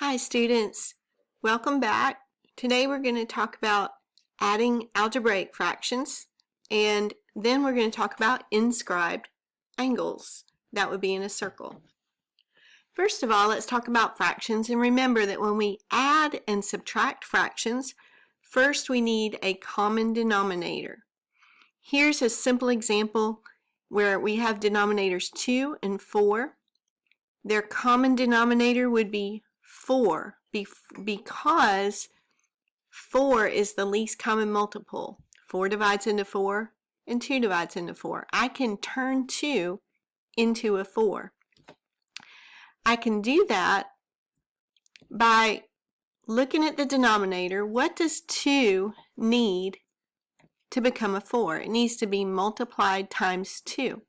Hi students, welcome back. Today we're going to talk about adding algebraic fractions, and then we're going to talk about inscribed angles. That would be in a circle. First of all, let's talk about fractions, and remember that when we add and subtract fractions, first we need a common denominator. Here's a simple example where we have denominators 2 and 4. Their common denominator would be 4 because 4 is the least common multiple. 4 divides into 4 and 2 divides into 4. I can turn 2 into a 4. I can do that by looking at the denominator. What does 2 need to become a 4? It needs to be multiplied times 2.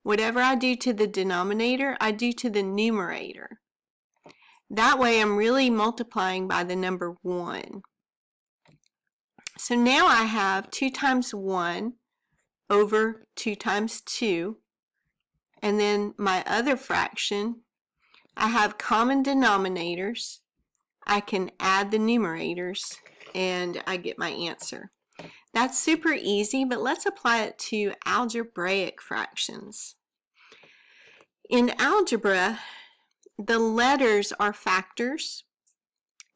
Whatever I do to the denominator, I do to the numerator. That way I'm really multiplying by the number 1. So now I have 2 times 1 over 2 times 2. And then my other fraction, I have common denominators. I can add the numerators and I get my answer. That's super easy, but let's apply it to algebraic fractions. In algebra, the letters are factors,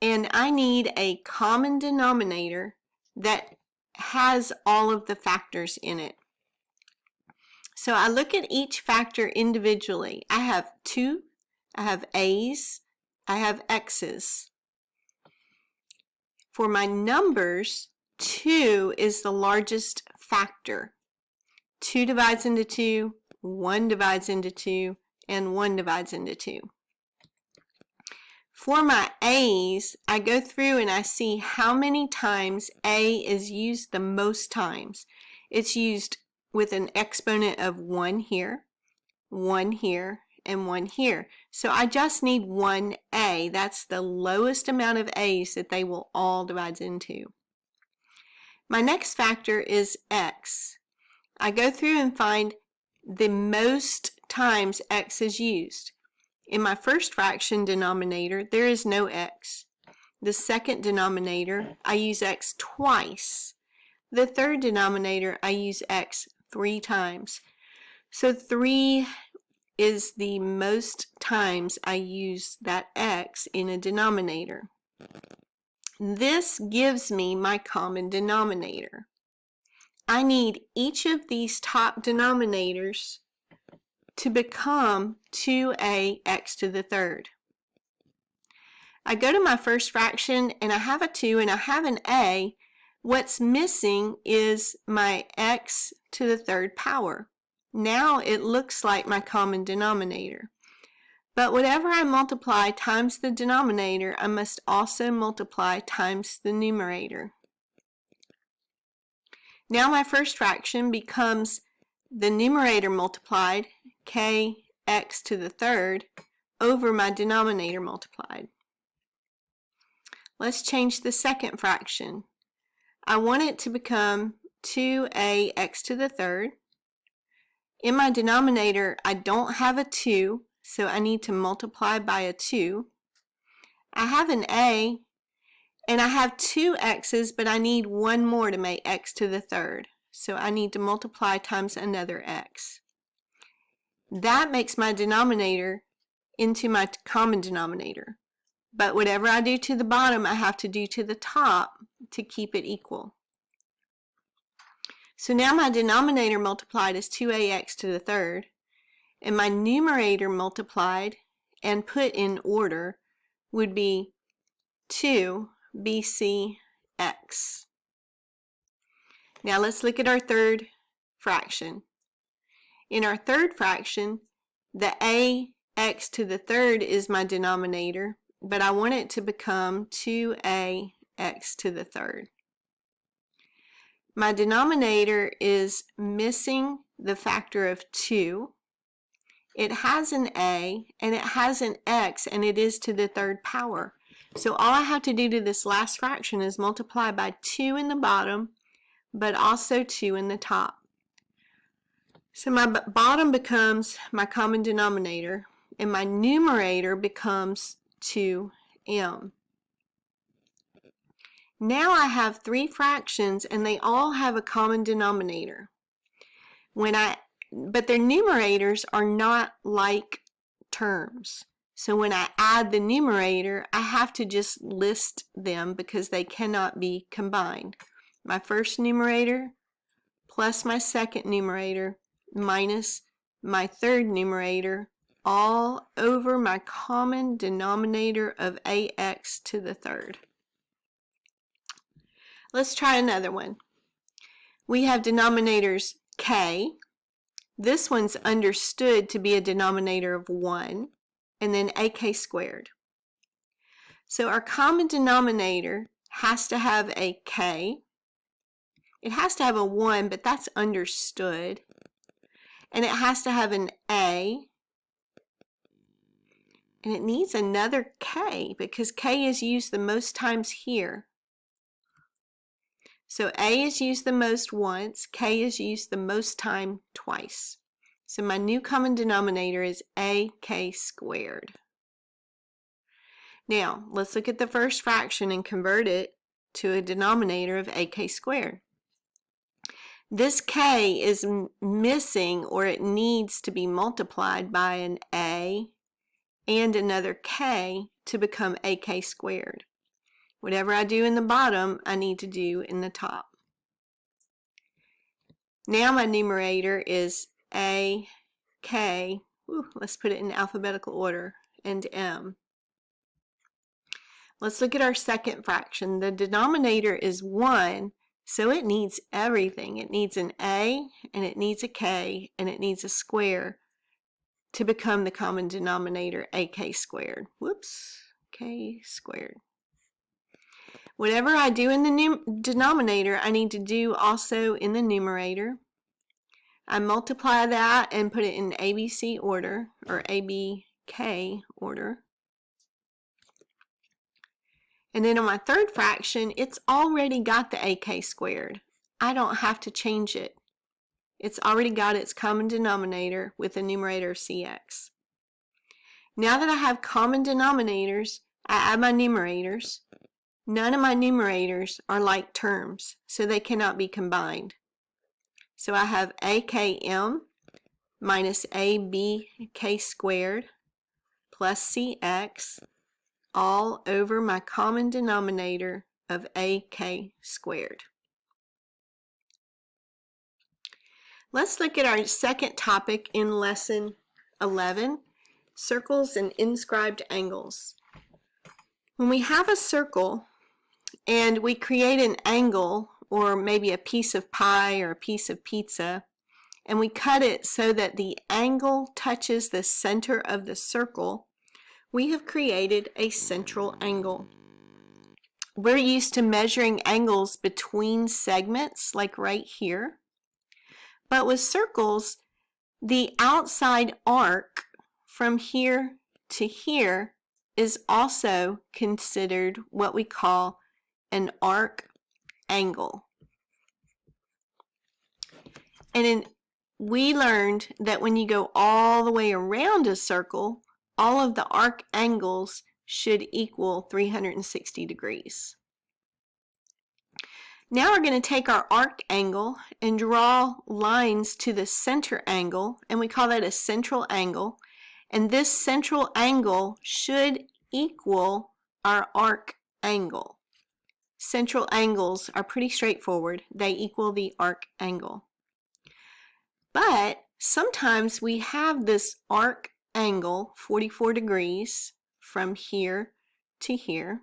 and I need a common denominator that has all of the factors in it. So I look at each factor individually. I have 2, I have A's, I have X's. For my numbers, 2 is the largest factor. 2 divides into 2, 1 divides into 2, and 1 divides into 2. For my A's, I go through and I see how many times A is used the most times. It's used with an exponent of 1 here, 1 here, and 1 here. So I just need 1A. That's the lowest amount of A's that they will all divide into. My next factor is X. I go through and find the most times X is used. In my first fraction denominator, there is no X. The second denominator, I use X twice. The third denominator, I use X 3 times. So 3 is the most times I use that X in a denominator. This gives me my common denominator. I need each of these top denominators to become 2a x to the third. I go to my first fraction and I have a 2 and I have an a. What's missing is my x to the third power. Now it looks like my common denominator. But whatever I multiply times the denominator, I must also multiply times the numerator. Now my first fraction becomes the numerator multiplied, kx to the third, over my denominator multiplied. Let's change the second fraction. I want it to become 2ax to the third. In my denominator, I don't have a 2, so I need to multiply by a 2. I have an a, and I have 2 x's, but I need 1 more to make x to the third. So I need to multiply times another x. That makes my denominator into my common denominator. But whatever I do to the bottom, I have to do to the top to keep it equal. So now my denominator multiplied is 2ax to the third, and my numerator multiplied and put in order would be 2bcx. Now let's look at our third fraction. In our third fraction, the ax to the third is my denominator, but I want it to become 2ax to the third. My denominator is missing the factor of 2. It has an a and it has an x, and it is to the third power. So all I have to do to this last fraction is multiply by 2 in the bottom, but also 2 in the top. So my bottom becomes my common denominator, and my numerator becomes 2 m. Now I have three fractions and they all have a common denominator. But their numerators are not like terms. So when I add the numerator, I have to just list them because they cannot be combined. My first numerator plus my second numerator minus my third numerator all over my common denominator of ax to the third. Let's try another one. We have denominators k. This one's understood to be a denominator of 1, and then ak squared. So our common denominator has to have a k. It has to have a 1, but that's understood. And it has to have an a. And it needs another k because k is used the most times here. So a is used the most once, k is used the most time twice. So my new common denominator is ak squared. Now, let's look at the first fraction and convert it to a denominator of ak squared. This k is missing, or it needs to be multiplied by an a and another k to become ak squared. Whatever I do in the bottom, I need to do in the top. Now my numerator is a, k, let's put it in alphabetical order, and m. Let's look at our second fraction. The denominator is 1, so it needs everything. It needs an a, and it needs a k, and it needs a square to become the common denominator, ak squared. K squared. Whatever I do in the denominator, I need to do also in the numerator. I multiply that and put it in ABC order, or ABK order. And then on my third fraction, it's already got the AK squared. I don't have to change it. It's already got its common denominator with a numerator of CX. Now that I have common denominators, I add my numerators. None of my numerators are like terms, so they cannot be combined. So I have AKM minus ABK squared plus CX all over my common denominator of AK squared. Let's look at our second topic in lesson 11, circles and inscribed angles. When we have a circle and we create an angle, or maybe a piece of pie or a piece of pizza, and we cut it so that the angle touches the center of the circle, we have created a central angle. We're used to measuring angles between segments, like right here. But with circles, the outside arc from here to here is also considered what we call an arc angle. And we learned that when you go all the way around a circle, all of the arc angles should equal 360 degrees. Now we're going to take our arc angle and draw lines to the center angle, and we call that a central angle. And this central angle should equal our arc angle. Central angles are pretty straightforward. They equal the arc angle. But sometimes we have this arc angle, 44 degrees, from here to here.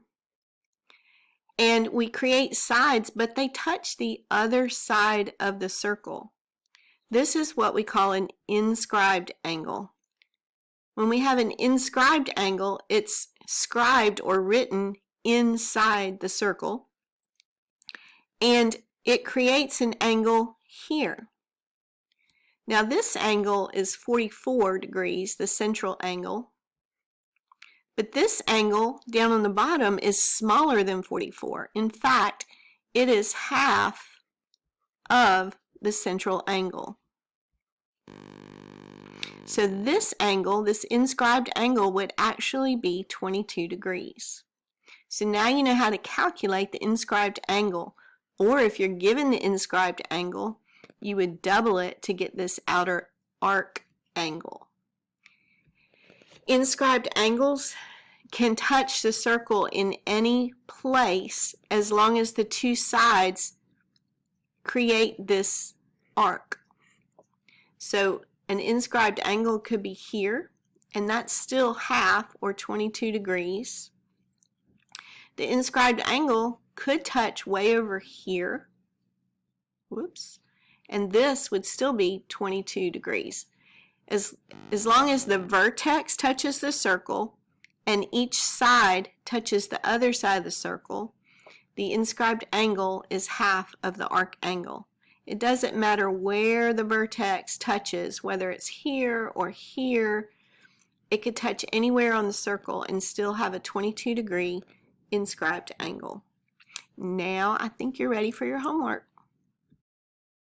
And we create sides, but they touch the other side of the circle. This is what we call an inscribed angle. When we have an inscribed angle, it's scribed or written inside the circle. And it creates an angle here. Now this angle is 44 degrees, the central angle. But this angle down on the bottom is smaller than 44. In fact, it is half of the central angle. So this angle, this inscribed angle, would actually be 22 degrees. So now you know how to calculate the inscribed angle, or if you're given the inscribed angle, you would double it to get this outer arc angle. Inscribed angles can touch the circle in any place as long as the two sides create this arc. So an inscribed angle could be here, and that's still half or 22 degrees. The inscribed angle could touch way over here. Whoops. And this would still be 22 degrees. As long as the vertex touches the circle and each side touches the other side of the circle, the inscribed angle is half of the arc angle. It doesn't matter where the vertex touches, whether it's here or here. It could touch anywhere on the circle and still have a 22 degree inscribed angle. Now I think you're ready for your homework.